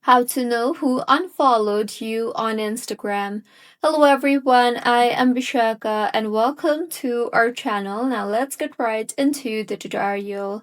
How to know who unfollowed you on Instagram. Hello everyone, I am Bishaka and welcome to our channel. Now let's get right into the tutorial.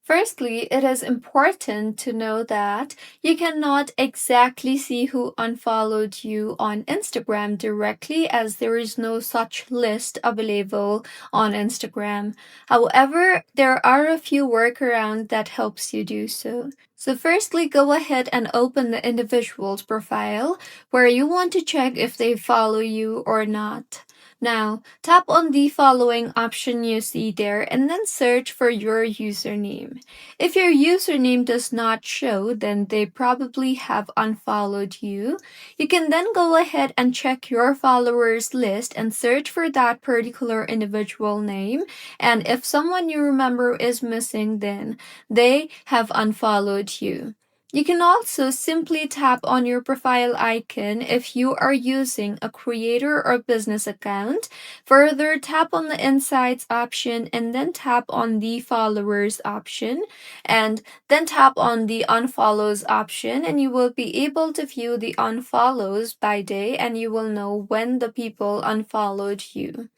Firstly, it is important to know that you cannot exactly see who unfollowed you on Instagram directly as there is no such list available on Instagram. However, there are a few workarounds that helps you do so. So firstly, go ahead and open the individual's profile where you want to check if they follow you or not. Now, tap on the following option you see there and then search for your username. If your username does not show, then they probably have unfollowed you. You can then go ahead and check your followers list and search for that particular individual name. And if someone you remember is missing, then they have unfollowed you. You can also simply tap on your profile icon if you are using a creator or business account. Further, tap on the Insights option and then tap on the Followers option and then tap on the Unfollows option and you will be able to view the unfollows by day and you will know when the people unfollowed you.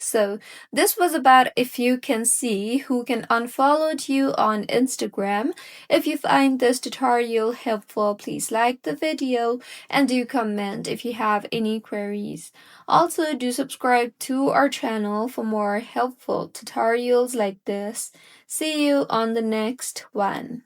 So, this was about if you can see who can unfollow you on Instagram. If you find this tutorial helpful, please like the video and do comment if you have any queries. Also, do subscribe to our channel for more helpful tutorials like this. See you on the next one.